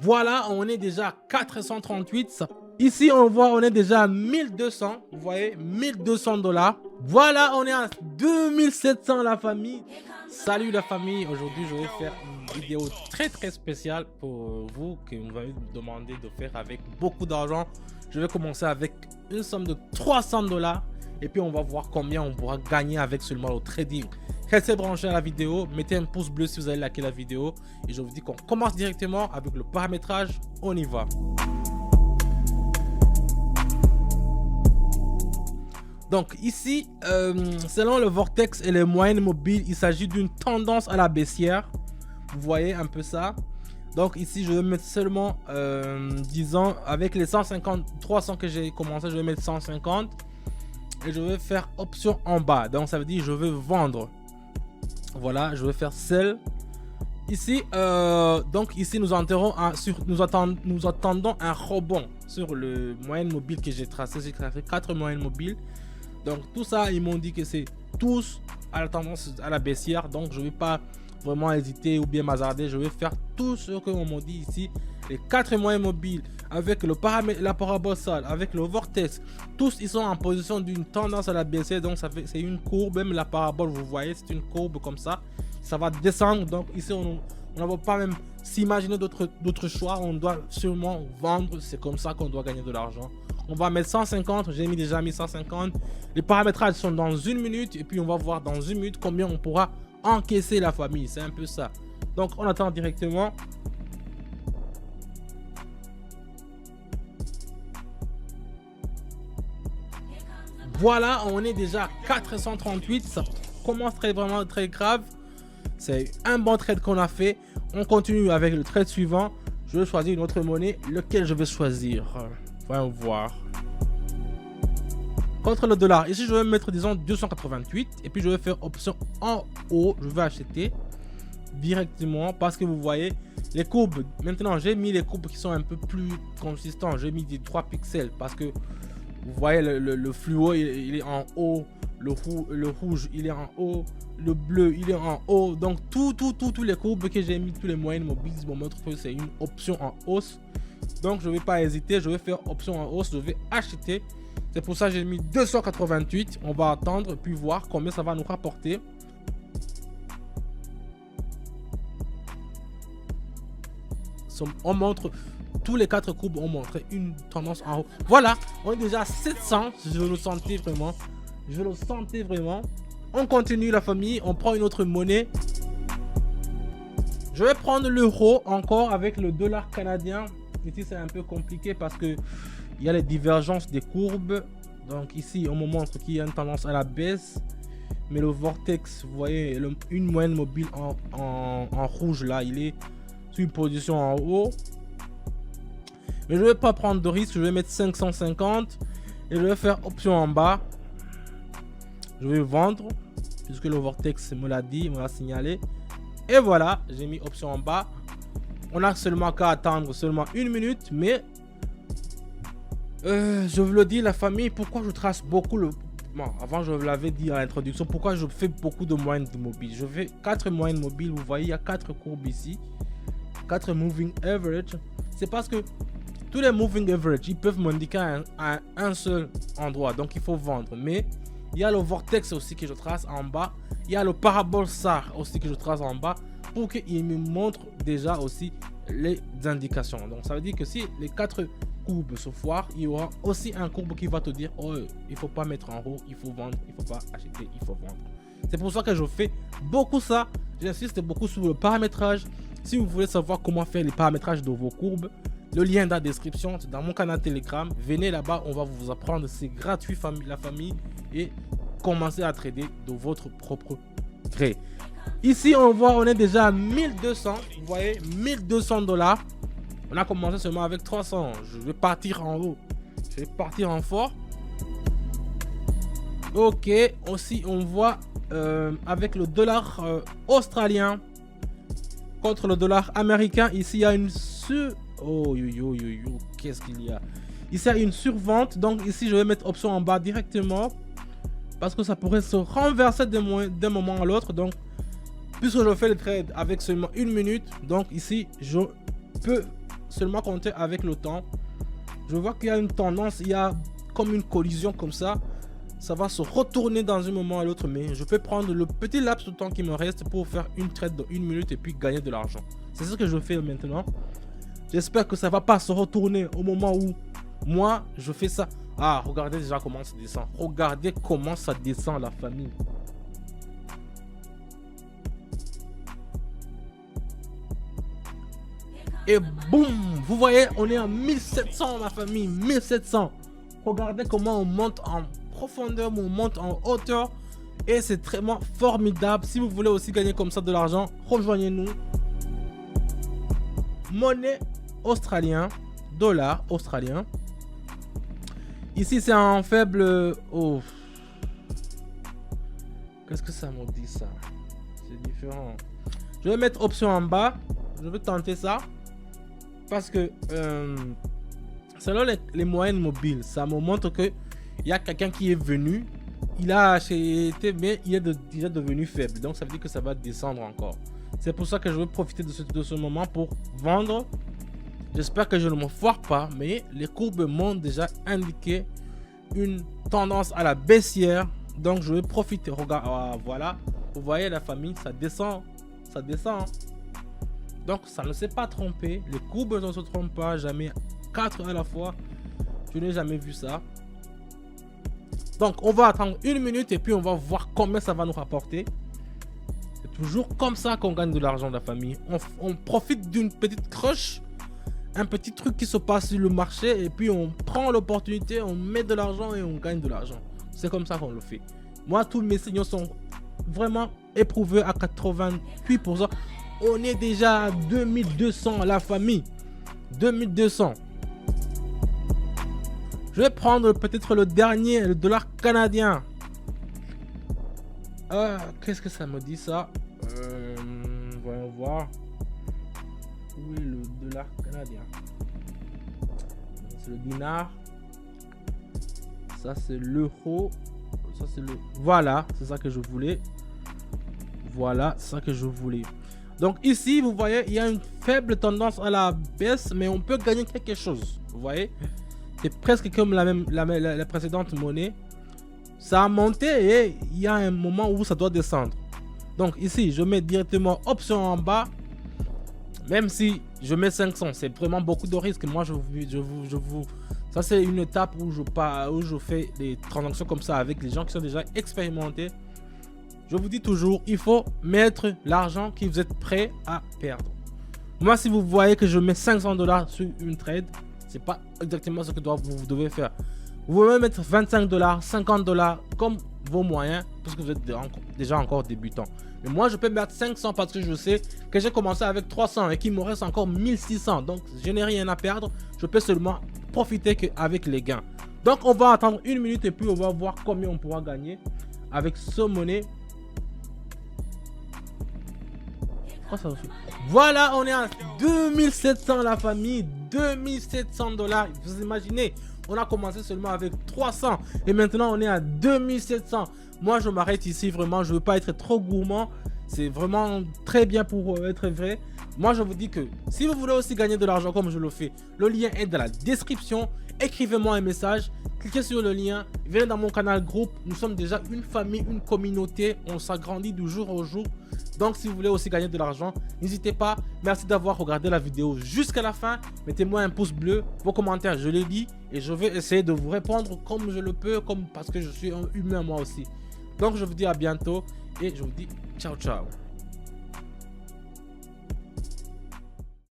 Voilà, on est déjà à 438. Ici, on voit, on est déjà à 1200. Vous voyez, 1200 $. Voilà, on est à 2700 la famille. Salut la famille. Aujourd'hui, je vais faire une vidéo très spéciale pour vous que vous m'avez demandé de faire avec beaucoup d'argent. Je vais commencer avec une somme de 300 $. Et puis, on va voir combien on pourra gagner avec seulement le trading. Restez branchés à la vidéo, mettez un pouce bleu si vous avez liké la vidéo. Et je vous dis qu'on commence directement avec le paramétrage. On y va. Donc ici, selon le vortex et les moyennes mobiles, il s'agit d'une tendance à la baissière. Vous voyez un peu ça. Donc ici, je vais mettre seulement, disons, avec les 150, 300 que j'ai commencé, je vais mettre 150. Et je vais faire option en bas. Donc ça veut dire je vais vendre. Voilà, je vais faire sell. Ici, donc ici nous attendons un rebond sur le moyenne mobile que j'ai tracé. J'ai tracé 4 moyennes mobiles. Donc tout ça, ils m'ont dit que c'est tous à la tendance à la baissière. Donc je ne vais pas vraiment hésiter ou bien m'hasarder. Je vais faire tout ce qu'on m'a dit ici. Les 4 moyennes mobiles avec le paramètre, la parabole sale, avec le vortex, tous ils sont en position d'une tendance à la baissière. Donc ça fait, c'est une courbe. Même la parabole, vous voyez, c'est une courbe comme ça. Ça va descendre. Donc ici on ne va pas même s'imaginer d'autres choix. On doit sûrement vendre. C'est comme ça qu'on doit gagner de l'argent. On va mettre 150. J'ai déjà mis 150. Les paramétrages sont dans 1 minute. Et puis on va voir dans 1 minute combien on pourra encaisser la famille. C'est un peu ça. Donc on attend directement. Voilà, on est déjà à 438. Ça commence vraiment très grave. C'est un bon trade qu'on a fait. On continue avec le trade suivant. Je vais choisir une autre monnaie. Lequel je vais choisir? Voyons voir. Contre le dollar. Ici, je vais mettre, disons, 288. Et puis, je vais faire option en haut. Je vais acheter directement. Parce que vous voyez, les courbes. Maintenant, j'ai mis les courbes qui sont un peu plus consistantes. J'ai mis des 3 pixels. Parce que vous voyez, le fluo, il est en haut. Le rouge, il est en haut. Le bleu, il est en haut. Donc, tous les courbes que j'ai mis, tous les moyennes mobiles, me montrent que c'est une option en hausse. Donc, je ne vais pas hésiter. Je vais faire option en hausse. Je vais acheter. C'est pour ça que j'ai mis 288. On va attendre, puis voir combien ça va nous rapporter. On montre, tous les 4 courbes ont montré une tendance en haut. Voilà, on est déjà à 700. Je le sentais vraiment. Je le sentais vraiment. On continue la famille. On prend une autre monnaie. Je vais prendre l'euro encore avec le dollar canadien. Ici, c'est un peu compliqué parce que il y a les divergences des courbes. Donc ici, on me montre qu'il y a une tendance à la baisse. Mais le vortex, vous voyez, une moyenne mobile en rouge là, il est sur une position en haut. Mais je ne vais pas prendre de risque. Je vais mettre 550. Et je vais faire option en bas. Je vais vendre. Puisque le vortex me l'a dit, me l'a signalé. Et voilà, j'ai mis option en bas. On a seulement qu'à attendre seulement 1 minute. Mais je vous le dis, la famille, pourquoi je trace beaucoup le... Bon, avant je vous l'avais dit à l'introduction, pourquoi je fais beaucoup de moyennes mobiles. Je fais 4 moyennes mobiles, vous voyez, il y a 4 courbes ici. 4 moving average. C'est parce que tous les moving average, ils peuvent m'indiquer à un seul endroit. Donc il faut vendre. Mais il y a le vortex aussi que je trace en bas. Il y a le parabole SAR aussi que je trace en bas. Pour qu'il me montre déjà aussi les indications. Donc ça veut dire que si les 4 courbes se foirent, il y aura aussi un courbe qui va te dire oh, il faut pas mettre en haut, il faut vendre, il faut pas acheter, il faut vendre. C'est pour ça que je fais beaucoup ça. J'insiste beaucoup sur le paramétrage. Si vous voulez savoir comment faire les paramétrages de vos courbes, le lien dans la description, c'est dans mon canal Telegram. Venez là-bas, on va vous apprendre, c'est gratuit la famille, et commencez à trader de votre propre gré. Ici, on voit, on est déjà à 1200. Vous voyez, 1200 $. On a commencé seulement avec 300. Je vais partir en haut. Je vais partir en fort. Ok, aussi, on voit avec le dollar australien contre le dollar américain. Ici, il y a une oh, qu'est-ce qu'il y a? Ici, il y a une survente. Donc, ici, je vais mettre option en bas directement. Parce que ça pourrait se renverser d'un moment à l'autre. Donc, puisque je fais le trade avec seulement 1 minute, donc ici, je peux seulement compter avec le temps. Je vois qu'il y a une tendance, il y a comme une collision comme ça. Ça va se retourner dans un moment à l'autre, mais je peux prendre le petit laps de temps qui me reste pour faire une trade de 1 minute et puis gagner de l'argent. C'est ce que je fais maintenant. J'espère que ça va pas se retourner au moment où moi je fais ça. Ah, regardez déjà comment ça descend. Regardez comment ça descend, la famille. Et boum, vous voyez, on est à 1700, ma famille, 1700. Regardez comment on monte en profondeur, on monte en hauteur. Et c'est vraiment formidable. Si vous voulez aussi gagner comme ça de l'argent, rejoignez-nous. Monnaie australien, dollar australien. Ici, c'est un faible... Oh. Qu'est-ce que ça me dit, ça? C'est différent. Je vais mettre option en bas. Je vais tenter ça. Parce que selon les moyennes mobiles, ça me montre que il y a quelqu'un qui est venu. Il a acheté, mais il est déjà devenu faible. Donc, ça veut dire que ça va descendre encore. C'est pour ça que je vais profiter de ce moment pour vendre. J'espère que je ne me foire pas, mais les courbes m'ont déjà indiqué une tendance à la baissière. Donc je vais profiter. Regarde, voilà, vous voyez la famille, ça descend, ça descend. Donc ça ne s'est pas trompé. Les courbes ne se trompent pas, jamais 4 à la fois. Je n'ai jamais vu ça. Donc on va attendre 1 minute et puis on va voir combien ça va nous rapporter. C'est toujours comme ça qu'on gagne de l'argent, la famille. On profite d'une petite crush. Un petit truc qui se passe sur le marché et puis on prend l'opportunité, on met de l'argent et on gagne de l'argent. C'est comme ça qu'on le fait. Moi, tous mes signaux sont vraiment éprouvés à 88%. On est déjà à 2200, la famille. 2200. Je vais prendre peut-être le dernier, le dollar canadien. Qu'est-ce que ça me dit, ça? Voyons voir. Où est le dollar canadien? C'est le dinar. Ça c'est l'euro. Ça c'est le... Voilà, c'est ça que je voulais. Voilà, c'est ça que je voulais. Donc ici, vous voyez, il y a une faible tendance à la baisse, mais on peut gagner quelque chose. Vous voyez? C'est presque comme la précédente monnaie. Ça a monté et il y a un moment où ça doit descendre. Donc ici, je mets directement option en bas. Même si je mets 500, c'est vraiment beaucoup de risques. Moi, ça c'est une étape où je fais des transactions comme ça avec les gens qui sont déjà expérimentés. Je vous dis toujours, il faut mettre l'argent que vous êtes prêt à perdre. Moi, si vous voyez que je mets 500 $ sur une trade, c'est pas exactement ce que vous devez faire. Vous pouvez mettre 25 $, 50 $, comme vos moyens, parce que vous êtes déjà encore débutant. Mais moi, je peux mettre 500 parce que je sais que j'ai commencé avec 300 et qu'il me reste encore 1600. Donc, je n'ai rien à perdre. Je peux seulement profiter qu'avec les gains. Donc, on va attendre 1 minute et puis on va voir combien on pourra gagner avec ce monnaie. Oh, ça aussi. Voilà, on est à 2700, la famille. 2700 $. Vous imaginez, on a commencé seulement avec 300 et maintenant on est à 2700. Moi, je m'arrête ici, vraiment. Je ne veux pas être trop gourmand. C'est vraiment très bien pour être vrai. Moi, je vous dis que si vous voulez aussi gagner de l'argent comme je le fais, le lien est dans la description. Écrivez-moi un message. Cliquez sur le lien. Venez dans mon canal groupe. Nous sommes déjà une famille, une communauté. On s'agrandit du jour au jour. Donc, si vous voulez aussi gagner de l'argent, n'hésitez pas. Merci d'avoir regardé la vidéo jusqu'à la fin. Mettez-moi un pouce bleu. Vos commentaires, je les lis. Et je vais essayer de vous répondre comme je le peux, parce que je suis un humain moi aussi. Donc, je vous dis à bientôt et je vous dis ciao, ciao.